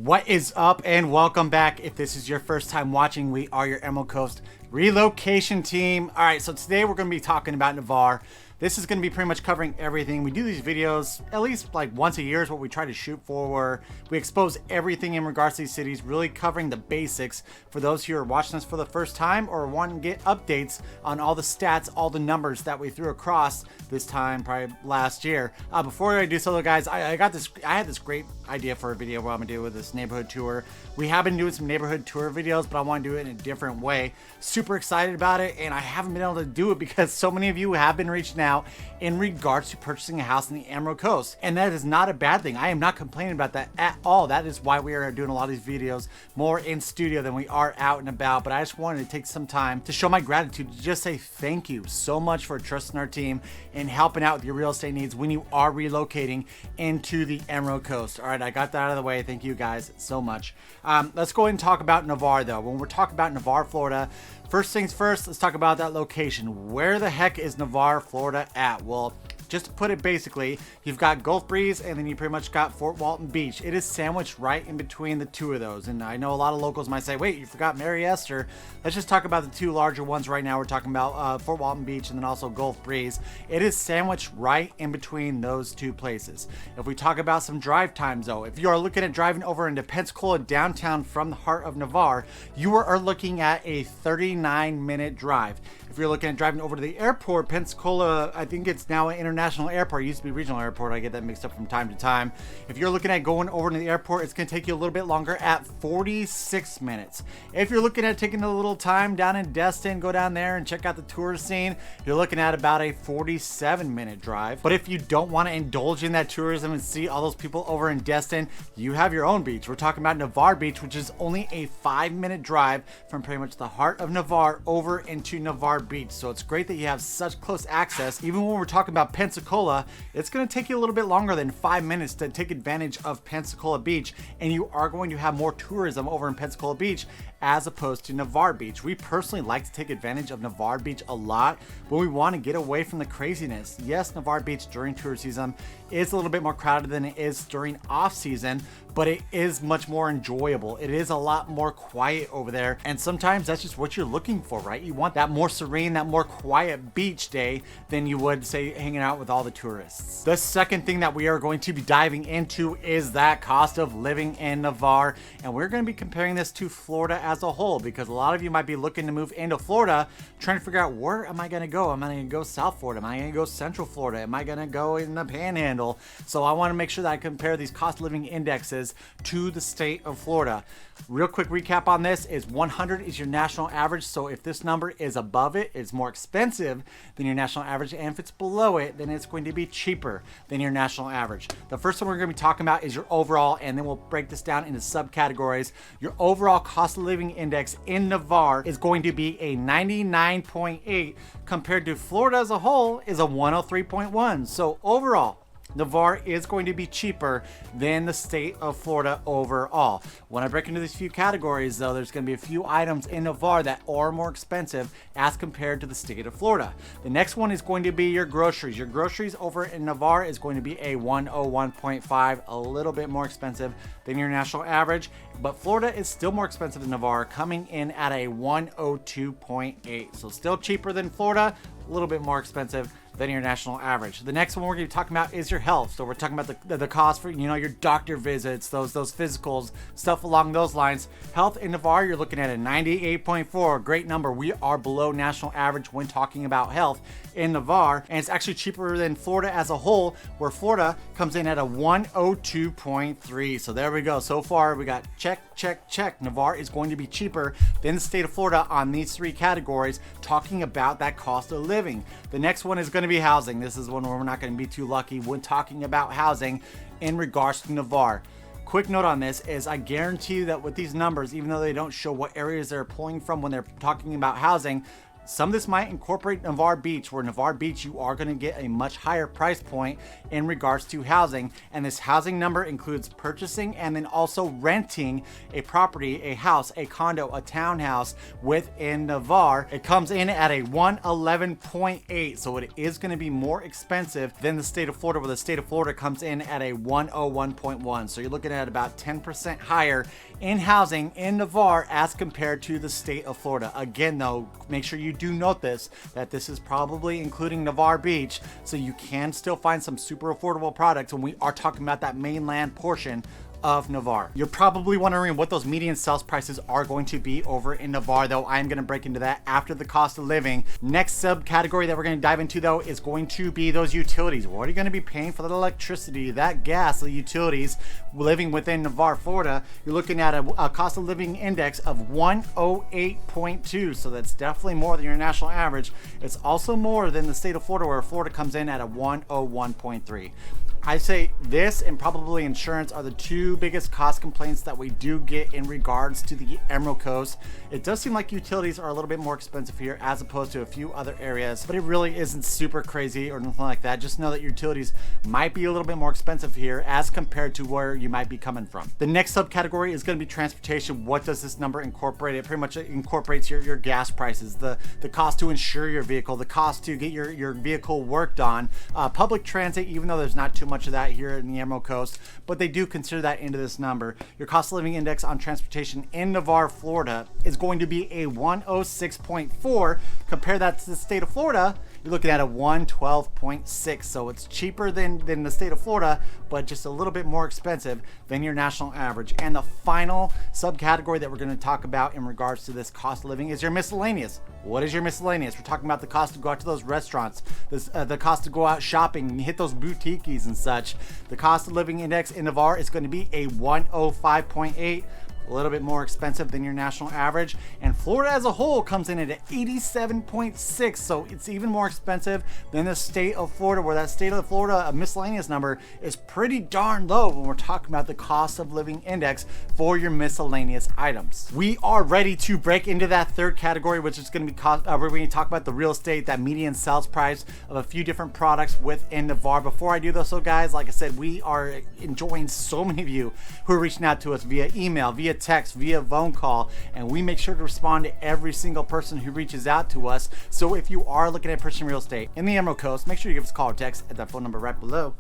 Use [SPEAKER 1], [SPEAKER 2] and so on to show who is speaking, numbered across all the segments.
[SPEAKER 1] What is up and welcome back. If this is your first time watching, we are your Emerald Coast relocation team. All right, so today we're going to be talking about Navarre. This is going to be pretty much covering everything. We do these videos at least like once a year is what we try to shoot for, where we expose everything in regards to these cities, really covering the basics for those who are watching us for the first time or want to get updates on all the stats, all the numbers that we threw across this time, probably last year. Before I do so though, guys, I had this great idea for a video where I'm gonna do with this neighborhood tour. We have been doing some neighborhood tour videos, but I want to do it in a different way. Super excited about it, and I haven't been able to do it because so many of you have been reaching out in regards to purchasing a house in the Emerald Coast, and that is not a bad thing. I am not complaining about that at all. That is why we are doing a lot of these videos more in studio than we are out and about. But I just wanted to take some time to show my gratitude, to just say thank you so much for trusting our team and helping out with your real estate needs when you are relocating into the Emerald Coast. All right, I got that out of the way. Thank you guys so much. Let's go ahead and talk about Navarre though. When we're talking about Navarre, Florida, first things first, let's talk about that location. Where the heck is Navarre, Florida at? Well, just to put it basically, you've got Gulf Breeze and then you pretty much got Fort Walton Beach. It is sandwiched right in between the two of those. And I know a lot of locals might say, wait, you forgot Mary Esther. Let's just talk about the two larger ones right now. We're talking about Fort Walton Beach and then also Gulf Breeze. It is sandwiched right in between those two places. If we talk about some drive times though, if you are looking at driving over into Pensacola downtown from the heart of Navarre, you are looking at a 39-minute drive. If you're looking at driving over to the airport, Pensacola, I think it's now an international airport. It used to be regional airport. I get that mixed up from time to time. If you're looking at going over to the airport, it's going to take you a little bit longer at 46 minutes. If you're looking at taking a little time down in Destin, go down there and check out the tourist scene, you're looking at about a 47-minute drive. But if you don't want to indulge in that tourism and see all those people over in Destin, you have your own beach. We're talking about Navarre Beach, which is only a 5-minute drive from pretty much the heart of Navarre over into Navarre Beach. So it's great that you have such close access. Even when we're talking about Pensacola, it's going to take you a little bit longer than 5 minutes to take advantage of Pensacola Beach, and you are going to have more tourism over in Pensacola Beach as opposed to Navarre Beach. We personally like to take advantage of Navarre Beach a lot when we want to get away from the craziness. Yes, Navarre Beach during tourist season is a little bit more crowded than it is during off season, but it is much more enjoyable. It is a lot more quiet over there, and sometimes that's just what you're looking for, right? You want that more serene, that more quiet beach day than you would say hanging out with all the tourists. The second thing that we are going to be diving into is that cost of living in Navarre, and we're going to be comparing this to Florida as a whole, because a lot of you might be looking to move into Florida trying to figure out, where am I going to go? Am I going to go South Florida? Am I going to go Central Florida? Am I going to go in the Panhandle? So I want to make sure that I compare these cost of living indexes to the state of Florida. Real quick recap on this is 100 is your national average. So if this number is above it, it's more expensive than your national average. And if it's below it, then it's going to be cheaper than your national average. The first one we're going to be talking about is your overall, and then we'll break this down into subcategories. Your overall cost of living index in Navarre is going to be a 99.8 compared to Florida as a whole is a 103.1. So overall, Navarre is going to be cheaper than the state of Florida overall. When I break into these few categories though, there's going to be a few items in Navarre that are more expensive as compared to the state of Florida. The next one is going to be your groceries. Your groceries over in Navarre is going to be a 101.5, a little bit more expensive than your national average, but Florida is still more expensive than Navarre, coming in at a 102.8. So still cheaper than Florida, a little bit more expensive than your national average. The next one we're going to be talking about is your health. So we're talking about the cost for, your doctor visits, those physicals, stuff along those lines. Health in Navarre, you're looking at a 98.4, great number. We are below national average when talking about health in Navarre, and it's actually cheaper than Florida as a whole, where Florida comes in at a 102.3. So there we go. So far we got check, check, check. Navarre is going to be cheaper than the state of Florida on these three categories, talking about that cost of living. The next one is going to be housing. This is one where we're not going to be too lucky when talking about housing in regards to Navarre. Quick note on this is I guarantee you that with these numbers, even though they don't show what areas they're pulling from when they're talking about housing, Some of this might incorporate Navarre Beach, where Navarre Beach you are going to get a much higher price point in regards to housing. And this housing number includes purchasing and then also renting a property, a house, a condo, a townhouse within Navarre. It comes in at a 111.8, so it is going to be more expensive than the state of Florida, where the state of Florida comes in at a 101.1. So you're looking at about 10% higher in housing in Navarre as compared to the state of Florida. Again though, make sure you do note this, that this is probably including Navarre Beach, so you can still find some super affordable products when we are talking about that mainland portion of Navarre. You're probably wondering what those median sales prices are going to be over in Navarre, though I'm going to break into that after the cost of living. Next subcategory that we're going to dive into though is going to be those utilities. What are you going to be paying for the electricity, that gas, the utilities living within Navarre, Florida? You're looking at a cost of living index of 108.2, so that's definitely more than your national average. It's also more than the state of Florida, where Florida comes in at a 101.3. I say this and probably insurance are the two biggest cost complaints that we do get in regards to the Emerald Coast. It does seem like utilities are a little bit more expensive here as opposed to a few other areas, but it really isn't super crazy or nothing like that. Just know that utilities might be a little bit more expensive here as compared to where you might be coming from. The next subcategory is going to be transportation. What does this number incorporate? It pretty much incorporates your gas prices, the cost to insure your vehicle, the cost to get your vehicle worked on, public transit, even though there's not too much of that here in the Emerald Coast, but they do consider that into this number. Your cost of living index on transportation in Navarre, Florida is going to be a 106.4. Compare that to the state of Florida, you're looking at a 112.6. So it's cheaper than the state of Florida, but just a little bit more expensive than your national average. And the final subcategory that we're going to talk about in regards to this cost of living is your miscellaneous. What is your miscellaneous? We're talking about the cost to go out to those restaurants, the cost to go out shopping and hit those boutiques and such. The cost of living index in Navarre is going to be a 105.8. A little bit more expensive than your national average, and Florida as a whole comes in at 87.6, so it's even more expensive than the state of Florida, where that state of Florida miscellaneous number is pretty darn low when we're talking about the cost of living index for your miscellaneous items. We are ready to break into that third category, which is going to be we're going to talk about the real estate, that median sales price of a few different products within Navarre. Before I do this, so guys, like I said, we are enjoying so many of you who are reaching out to us via email, via text, via phone call, and we make sure to respond to every single person who reaches out to us. So if you are looking at purchasing real estate in the Emerald Coast, make sure you give us a call or text at that phone number right below.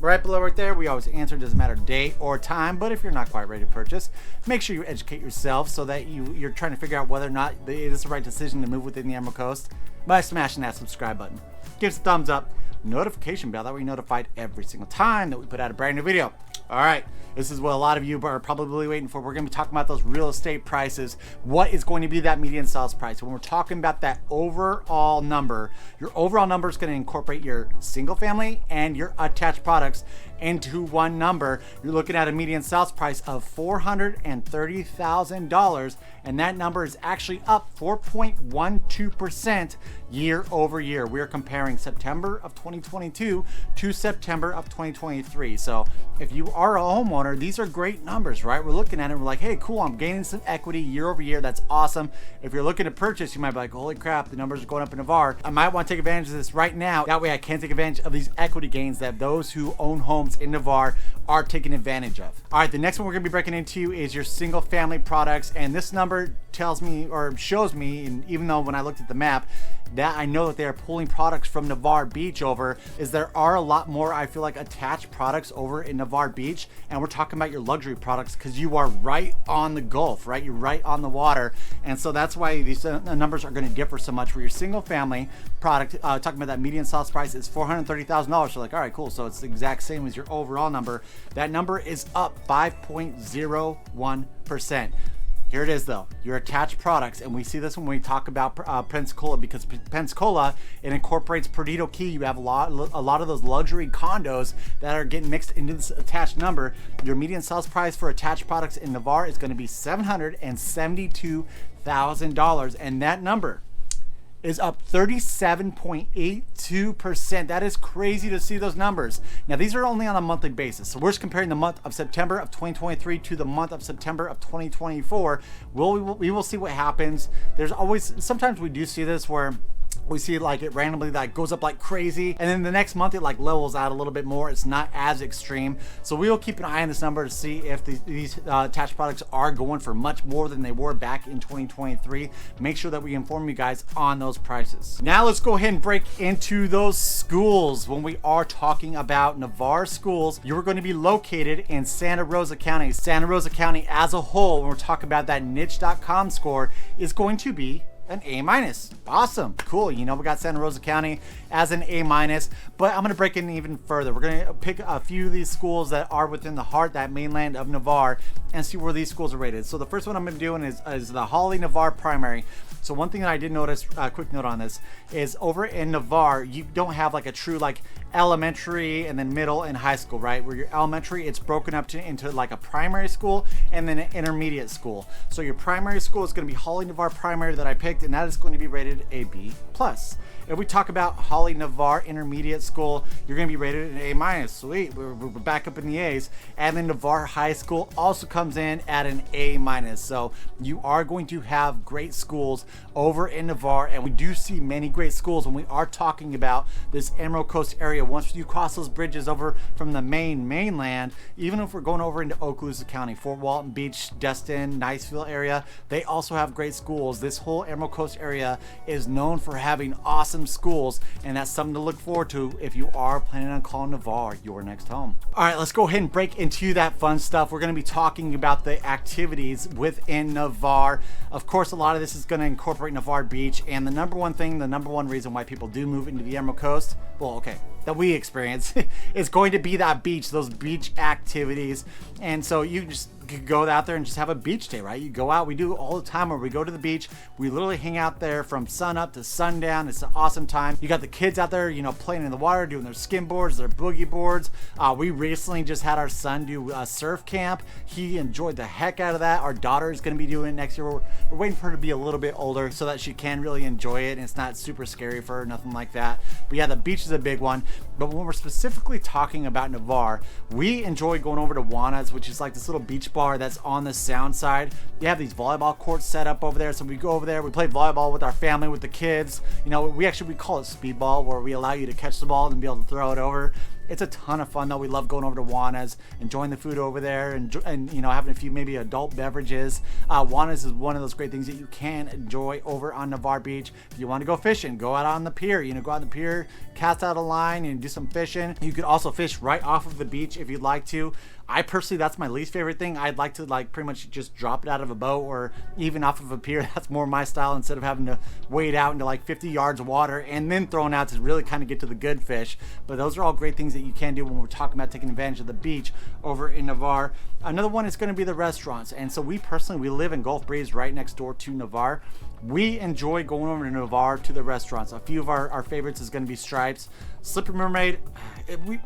[SPEAKER 1] Right below right there, we always answer. It doesn't matter day or time, but if you're not quite ready to purchase, make sure you educate yourself so that you're trying to figure out whether or not it is the right decision to move within the Emerald Coast by smashing that subscribe button. Give us a thumbs up, notification bell, that way you're notified every single time that we put out a brand new video. All right, this is what a lot of you are probably waiting for. We're going to be talking about those real estate prices. What is going to be that median sales price? When we're talking about that overall number, your overall number is going to incorporate your single family and your attached products into one number. You're looking at a median sales price of $430,000, and that number is actually up 4.12% year over year. We're comparing September of 2022 to September of 2023. So if you are a homeowner, these are great numbers, right? We're looking at it, we're like, hey, cool, I'm gaining some equity year over year. That's awesome. If you're looking to purchase, you might be like, holy crap, the numbers are going up in Navarre. I might want to take advantage of this right now. That way I can take advantage of these equity gains that those who own homes in Navarre are taking advantage of. All right, the next one we're gonna be breaking into is your single family products. And this number tells me or shows me, and even though when I looked at the map, that I know that they are pulling products from Navarre Beach over, is there are a lot more, I feel like, attached products over in Navarre Beach. And we're talking about your luxury products because you are right on the Gulf, right? You're right on the water. And so that's why these numbers are going to differ so much. For your single family product, talking about that median sales price is $430,000. So like, all right, cool. So it's the exact same as your overall number. That number is up 5.01%. Here it is though, your attached products, and we see this when we talk about Pensacola, because Pensacola, it incorporates Perdido Key. You have a lot of those luxury condos that are getting mixed into this attached number. Your median sales price for attached products in Navarre is going to be $772,000, and that number is up 37.82%. That is crazy to see those numbers. Now, these are only on a monthly basis. So we're just comparing the month of September of 2023 to the month of September of 2024. We will see what happens. There's always, sometimes we do see this where we see like it randomly like goes up like crazy, and then the next month it like levels out a little bit more. It's not as extreme. So we will keep an eye on this number to see if these attached products are going for much more than they were back in 2023. Make sure that we inform you guys on those prices. Now let's go ahead and break into those schools. When we are talking about Navarre schools, you're going to be located in Santa Rosa County. Santa Rosa County as a whole, when we're talking about that niche.com score, is going to be an A-. Awesome, cool. You know, we got Santa Rosa County as an A-, but I'm gonna break it even further. We're gonna pick a few of these schools that are within the heart, that mainland of Navarre, and see where these schools are rated. So the first one I'm gonna be doing is the Holly Navarre Primary. So one thing that I did notice, quick note on this, is over in Navarre, you don't have like a true like elementary and then middle and high school, right? Where your elementary, it's broken up into like a primary school and then an intermediate school. So your primary school is going to be Holly Navarre Primary that I picked, and that is going to be rated a B+. If we talk about Holly Navarre Intermediate School, you're going to be rated an A-. Sweet, we're back up in the A's. And then Navarre High School also comes in at an A-. So you are going to have great schools over in Navarre, and we do see many great schools when we are talking about this Emerald Coast area. Once you cross those bridges over from the mainland, even if we're going over into Okaloosa County, Fort Walton Beach, Destin, Niceville area, they also have great schools. This whole Emerald Coast area is known for having awesome schools, and that's something to look forward to if you are planning on calling Navarre your next home. All right, let's go ahead and break into that fun stuff. We're going to be talking about the activities within Navarre. Of course, a lot of this is going to incorporate Navarre Beach, and the number one reason why people do move into the Emerald Coast, well, okay, that we experience is going to be that beach, those beach activities. And so you just could go out there and just have a beach day, right? You go out, we do all the time where we go to the beach, we literally hang out there from sun up to sundown. It's an awesome time. You got the kids out there, you know, playing in the water, doing their skin boards, their boogie boards. We recently just had our son do a surf camp. He enjoyed the heck out of that. Our daughter is going to be doing it next year. We're waiting for her to be a little bit older so that she can really enjoy it and it's not super scary for her, nothing like that. But yeah, the beach is a big one. But when we're specifically talking about Navarre, we enjoy going over to Juana's, which is like this little beach bar that's on the sound side. They have these volleyball courts set up over there, so we go over there, we play volleyball with our family, with the kids. You know, we call it speedball, where we allow you to catch the ball and be able to throw it over. It's a ton of fun though. We love going over to Juana's, enjoying the food over there, and you know, having a few maybe adult beverages. Juana's is one of those great things that you can enjoy over on Navarre Beach. If you want to go fishing, go out on the pier. You know, go out on the pier, cast out a line, and do some fishing. You could also fish right off of the beach if you'd like to. I personally, that's my least favorite thing. I'd like to like pretty much just drop it out of a boat or even off of a pier. That's more my style, instead of having to wade out into like 50 yards of water and then throwing out to really kind of get to the good fish. But those are all great things that you can do when we're talking about taking advantage of the beach over in Navarre. Another one is going to be the restaurants. And so we live in Gulf Breeze right next door to Navarre. We enjoy going over to Navarre to the restaurants. A few of our favorites is going to be Stripes. Slippery Mermaid,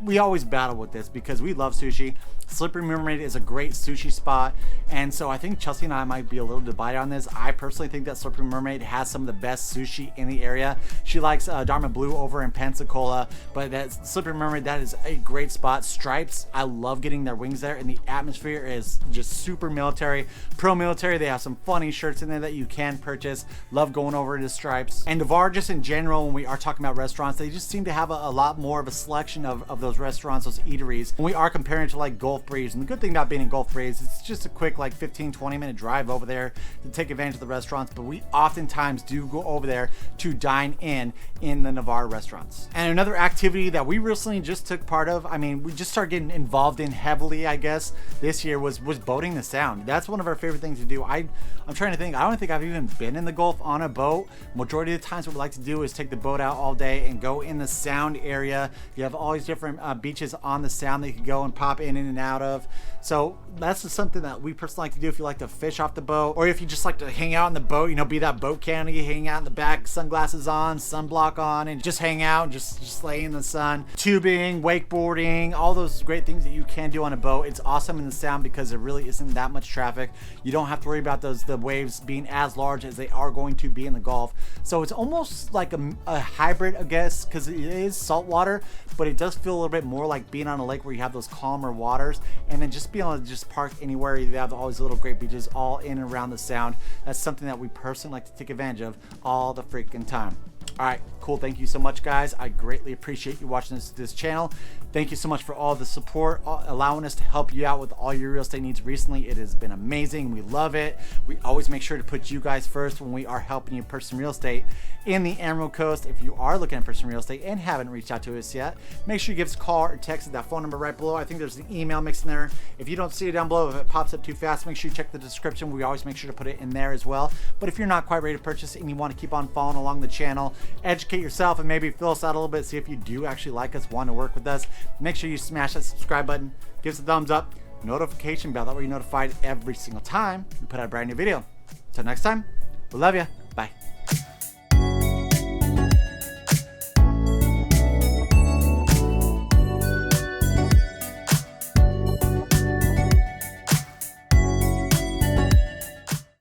[SPEAKER 1] we always battle with this because we love sushi. Slippery Mermaid is a great sushi spot, and so I think Chelsea and I might be a little divided on this. I personally think that Slippery Mermaid has some of the best sushi in the area. She likes Dharma Blue over in Pensacola, but that Slippery Mermaid, that is a great spot. Stripes, I love getting their wings there, and the atmosphere is just super military, pro-military. They have some funny shirts in there that you can purchase. Love going over to Stripes. And Navarre, just in general, when we are talking about restaurants, they just seem to have a lot more of a selection of those restaurants, those eateries. When we are comparing it to like Gulf Breeze, and the good thing about being in Gulf Breeze, it's just a quick like 15-20 minute drive over there to take advantage of the restaurants, but we oftentimes do go over there to dine in the Navarre restaurants. And another activity that we recently just took part of, I mean, we just started getting involved in heavily, I guess, this year was boating the Sound. That's one of our favorite things to do. I'm trying to think, I don't think I've even been in the Gulf on a boat. Majority of the times what we like to do is take the boat out all day and go in the Sound area. You have all these different beaches on the Sound that you can go and pop in and out of. So that's just something that we personally like to do if you like to fish off the boat, or if you just like to hang out in the boat, you know, be that boat candy, hang out in the back, sunglasses on, sunblock on, and just hang out and just lay in the sun. Tubing, wakeboarding, all those great things that you can do on a boat. It's awesome in the Sound because there really isn't that much traffic. You don't have to worry about the waves being as large as they are going to be in the Gulf. So it's almost like a hybrid, I guess, because it is saltwater, but it does feel a little bit more like being on a lake where you have those calmer waters, and then just being able to just park anywhere. You have all these little great beaches all in and around the Sound. That's something that we personally like to take advantage of all the freaking time. All right, cool. Thank you so much, guys. I greatly appreciate you watching this channel. Thank you so much for all the support, allowing us to help you out with all your real estate needs recently. It has been amazing. We love it. We always make sure to put you guys first when we are helping you purchase some real estate in the Emerald Coast. If you are looking at purchasing real estate and haven't reached out to us yet, make sure you give us a call or text at that phone number right below. I think there's an email mixed in there. If you don't see it down below, if it pops up too fast, make sure you check the description. We always make sure to put it in there as well. But if you're not quite ready to purchase and you want to keep on following along the channel, educate yourself and maybe fill us out a little bit, see if you do actually like us, want to work with us, make sure you smash that subscribe button, give us a thumbs up, notification bell, that way you're notified every single time we put out a brand new video. Until next time, we love you. Bye.